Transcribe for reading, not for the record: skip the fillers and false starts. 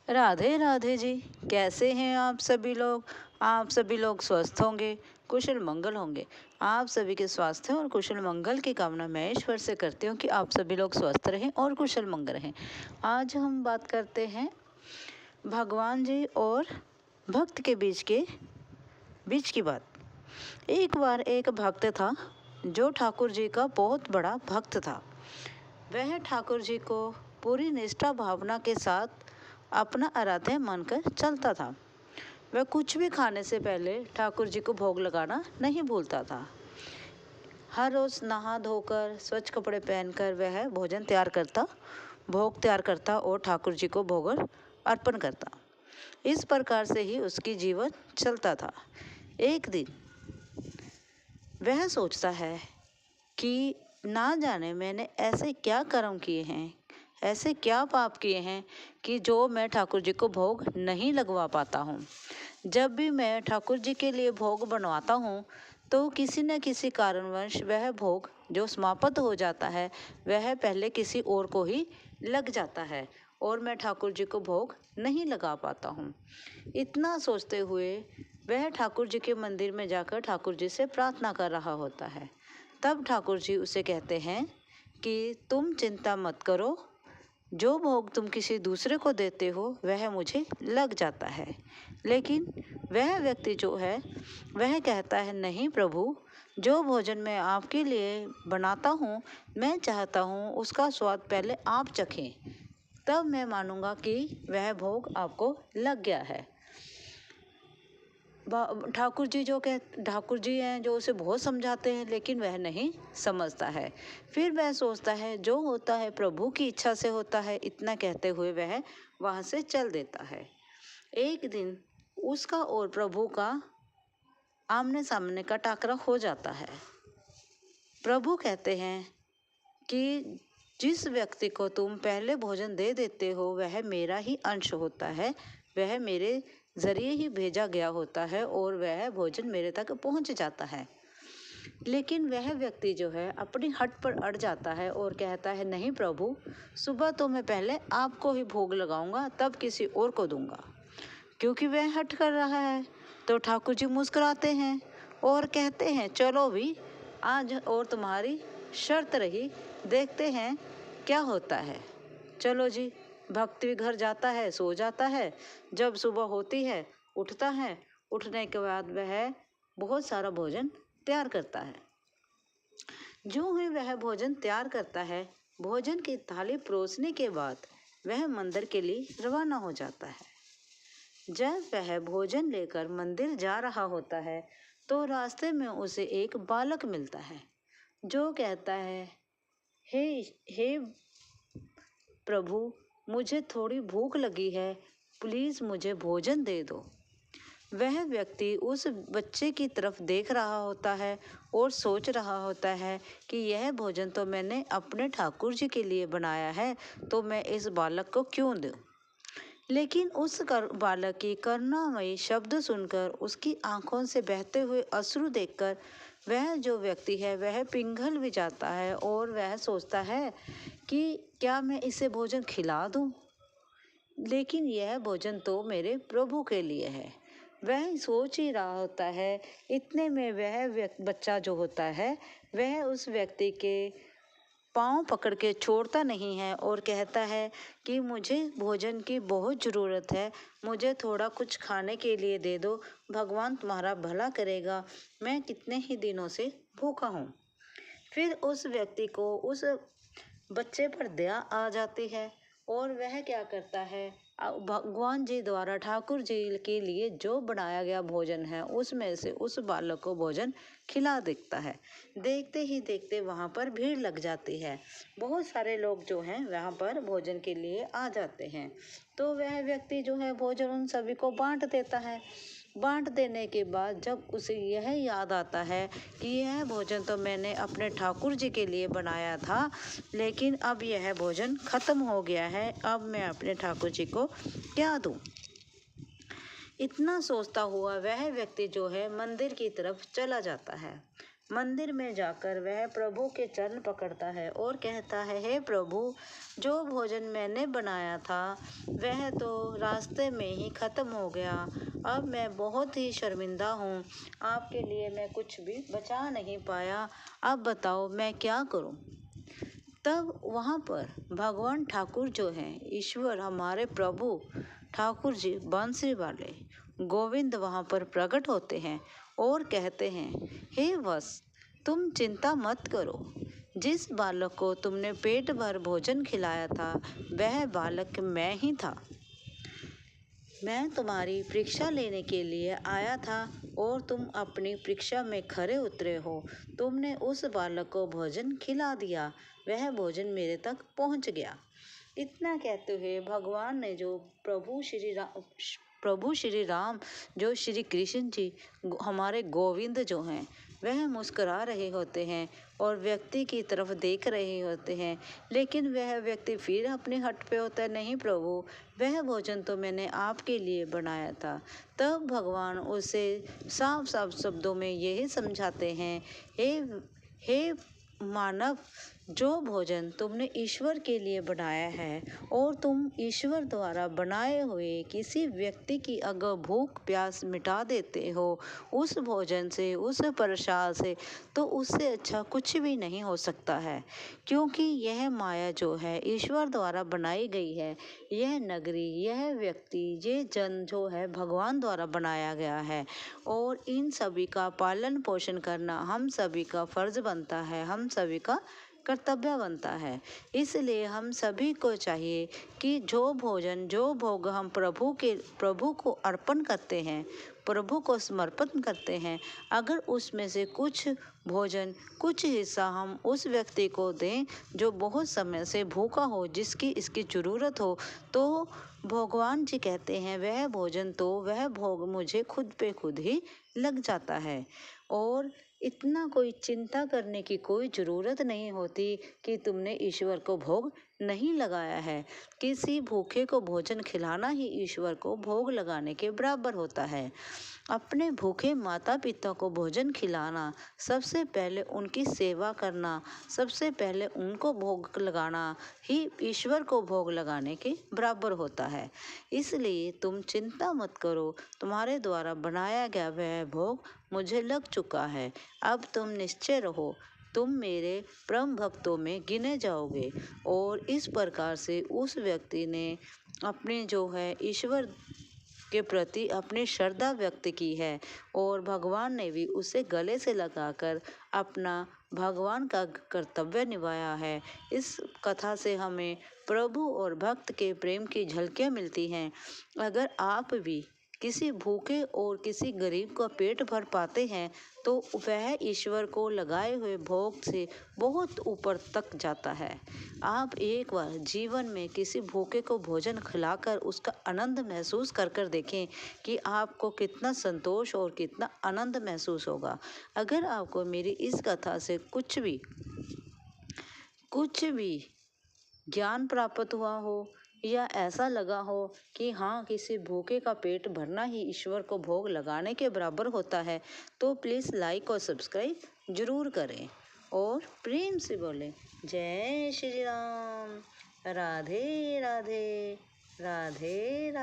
राधे राधे जी। कैसे हैं आप सभी लोग? आप सभी लोग स्वस्थ होंगे, कुशल मंगल होंगे। आप सभी के स्वास्थ्य और कुशल मंगल की कामना मैं ईश्वर से करती हूँ कि आप सभी लोग स्वस्थ रहें और कुशल मंगल रहें। आज हम बात करते हैं भगवान जी और भक्त के बीच की बात। एक बार एक भक्त था जो ठाकुर जी का बहुत बड़ा भक्त था। वह ठाकुर जी को पूरी निष्ठा भावना के साथ अपना आराध्य मानकर चलता था। वह कुछ भी खाने से पहले ठाकुर जी को भोग लगाना नहीं भूलता था। हर रोज नहा धोकर स्वच्छ कपड़े पहनकर वह भोजन भोग तैयार करता और ठाकुर जी को भोग अर्पण करता। इस प्रकार से ही उसकी जीवन चलता था। एक दिन वह सोचता है कि ना जाने मैंने ऐसे क्या कर्म किए हैं, ऐसे क्या पाप किए हैं कि जो मैं ठाकुर जी को भोग नहीं लगवा पाता हूँ। जब भी मैं ठाकुर जी के लिए भोग बनवाता हूँ तो किसी न किसी कारणवश वह भोग जो समाप्त हो जाता है वह पहले किसी और को ही लग जाता है और मैं ठाकुर जी को भोग नहीं लगा पाता हूँ। इतना सोचते हुए वह ठाकुर जी के मंदिर में जाकर ठाकुर जी से प्रार्थना कर रहा होता है। तब ठाकुर जी उसे कहते हैं कि तुम चिंता मत करो, जो भोग तुम किसी दूसरे को देते हो वह मुझे लग जाता है। लेकिन वह व्यक्ति जो है वह कहता है, नहीं प्रभु, जो भोजन मैं आपके लिए बनाता हूँ मैं चाहता हूँ उसका स्वाद पहले आप चखें, तब मैं मानूंगा कि वह भोग आपको लग गया है। ठाकुर जी हैं जो उसे बहुत समझाते हैं लेकिन वह नहीं समझता है। फिर वह सोचता है जो होता है प्रभु की इच्छा से होता है, इतना कहते हुए वह वहाँ से चल देता है। एक दिन उसका और प्रभु का आमने सामने का टकराव हो जाता है। प्रभु कहते हैं कि जिस व्यक्ति को तुम पहले भोजन दे देते हो वह मेरा ही अंश होता है, वह मेरे जरिए ही भेजा गया होता है और वह भोजन मेरे तक पहुंच जाता है। लेकिन वह व्यक्ति जो है अपनी हट पर अड़ जाता है और कहता है, नहीं प्रभु, सुबह तो मैं पहले आपको ही भोग लगाऊंगा तब किसी और को दूंगा। क्योंकि वह हट कर रहा है तो ठाकुर जी मुस्कुराते हैं और कहते हैं, चलो भी, आज और तुम्हारी शर्त रही, देखते हैं क्या होता है। चलो जी, भक्त भी घर जाता है, सो जाता है। जब सुबह होती है उठता है, उठने के बाद वह बहुत सारा भोजन तैयार करता है। जो ही वह भोजन तैयार करता है, भोजन की थाली परोसने के बाद वह मंदिर के लिए रवाना हो जाता है। जब वह भोजन लेकर मंदिर जा रहा होता है तो रास्ते में उसे एक बालक मिलता है जो कहता है, हे हे प्रभु, मुझे थोड़ी भूख लगी है, प्लीज़ मुझे भोजन दे दो। वह व्यक्ति उस बच्चे की तरफ देख रहा होता है और सोच रहा होता है कि यह भोजन तो मैंने अपने ठाकुर जी के लिए बनाया है, तो मैं इस बालक को क्यों दूं। लेकिन बालक की करुणामयी शब्द सुनकर, उसकी आंखों से बहते हुए अश्रु देखकर वह जो व्यक्ति है वह पिघल भी जाता है और वह सोचता है कि क्या मैं इसे भोजन खिला दूं। लेकिन यह भोजन तो मेरे प्रभु के लिए है। वह सोच ही रहा होता है, इतने में वह बच्चा जो होता है वह उस व्यक्ति के पाँव पकड़ के छोड़ता नहीं है और कहता है कि मुझे भोजन की बहुत ज़रूरत है, मुझे थोड़ा कुछ खाने के लिए दे दो, भगवान तुम्हारा भला करेगा, मैं कितने ही दिनों से भूखा हूँ। फिर उस व्यक्ति को उस बच्चे पर दया आ जाती है और वह क्या करता है, भगवान जी द्वारा ठाकुर जी के लिए जो बनाया गया भोजन है उसमें से उस बालक को भोजन खिला देता है। देखते ही देखते वहाँ पर भीड़ लग जाती है, बहुत सारे लोग जो हैं वहाँ पर भोजन के लिए आ जाते हैं। तो वह व्यक्ति जो है भोजन उन सभी को बांट देता है। बांट देने के बाद जब उसे यह याद आता है कि यह भोजन तो मैंने अपने ठाकुर जी के लिए बनाया था, लेकिन अब यह भोजन खत्म हो गया है, अब मैं अपने ठाकुर जी को क्या दूं। इतना सोचता हुआ वह व्यक्ति जो है मंदिर की तरफ चला जाता है। मंदिर में जाकर वह प्रभु के चरण पकड़ता है और कहता है, हे प्रभु, जो भोजन मैंने बनाया था वह तो रास्ते में ही खत्म हो गया। अब मैं बहुत ही शर्मिंदा हूँ। आपके लिए मैं कुछ भी बचा नहीं पाया। अब बताओ मैं क्या करूँ। तब वहाँ पर भगवान ठाकुर जो हैं, ईश्वर हमारे प्रभु ठाकुर जी बांसुरी वाले गोविंद वहाँ पर प्रकट होते हैं और कहते हैं, हे वत्स, तुम चिंता मत करो। जिस बालक को तुमने पेट भर भोजन खिलाया था वह बालक मैं ही था। मैं तुम्हारी परीक्षा लेने के लिए आया था और तुम अपनी परीक्षा में खरे उतरे हो। तुमने उस बालक को भोजन खिला दिया, वह भोजन मेरे तक पहुंच गया। इतना कहते हुए भगवान ने जो प्रभु श्री राम जो श्री कृष्ण जी हमारे गोविंद जो हैं वह मुस्कुरा रहे होते हैं और व्यक्ति की तरफ देख रहे होते हैं, लेकिन वह व्यक्ति फिर अपने हट पे होता है, नहीं प्रभु, वह भोजन तो मैंने आपके लिए बनाया था। तब भगवान उसे साफ साफ शब्दों में यही समझाते हैं, हे मानव, जो भोजन तुमने ईश्वर के लिए बनाया है और तुम ईश्वर द्वारा बनाए हुए किसी व्यक्ति की अगर भूख प्यास मिटा देते हो उस भोजन से, उस प्रसाद से, तो उससे अच्छा कुछ भी नहीं हो सकता है। क्योंकि यह माया जो है ईश्वर द्वारा बनाई गई है। यह नगरी, यह व्यक्ति, ये जन जो है भगवान द्वारा बनाया गया है और इन सभी का पालन पोषण करना हम सभी का फर्ज बनता है, हम सभी का कर्तव्य बनता है। इसलिए हम सभी को चाहिए कि जो भोजन, जो भोग हम प्रभु को अर्पण करते हैं, प्रभु को समर्पण करते हैं, अगर उसमें से कुछ भोजन, कुछ हिस्सा हम उस व्यक्ति को दें जो बहुत समय से भूखा हो, जिसकी इसकी ज़रूरत हो, तो भगवान जी कहते हैं वह भोजन तो वह भोग मुझे खुद पे खुद ही लग जाता है। और इतना कोई चिंता करने की कोई ज़रूरत नहीं होती कि तुमने ईश्वर को भोग नहीं लगाया है। किसी भूखे को भोजन खिलाना ही ईश्वर को भोग लगाने के बराबर होता है। अपने भूखे माता पिता को भोजन खिलाना, सबसे पहले उनकी सेवा करना, सबसे पहले उनको भोग लगाना ही ईश्वर को भोग लगाने के बराबर होता है। इसलिए तुम चिंता मत करो, तुम्हारे द्वारा बनाया गया वह भोग मुझे लग चुका है। अब तुम निश्चय रहो, तुम मेरे परम भक्तों में गिने जाओगे। और इस प्रकार से उस व्यक्ति ने अपने जो है ईश्वर के प्रति अपनी श्रद्धा व्यक्त की है और भगवान ने भी उसे गले से लगाकर अपना भगवान का कर्तव्य निभाया है। इस कथा से हमें प्रभु और भक्त के प्रेम की झलकियाँ मिलती हैं। अगर आप भी किसी भूखे और किसी गरीब का पेट भर पाते हैं तो वह ईश्वर को लगाए हुए भोग से बहुत ऊपर तक जाता है। आप एक बार जीवन में किसी भूखे को भोजन खिलाकर उसका आनंद महसूस कर देखें कि आपको कितना संतोष और कितना आनंद महसूस होगा। अगर आपको मेरी इस कथा से कुछ भी ज्ञान प्राप्त हुआ हो या ऐसा लगा हो कि हाँ, किसी भूखे का पेट भरना ही ईश्वर को भोग लगाने के बराबर होता है, तो प्लीज़ लाइक और सब्सक्राइब ज़रूर करें और प्रेम से बोलें, जय श्री राम। राधे राधे, राधे राधे।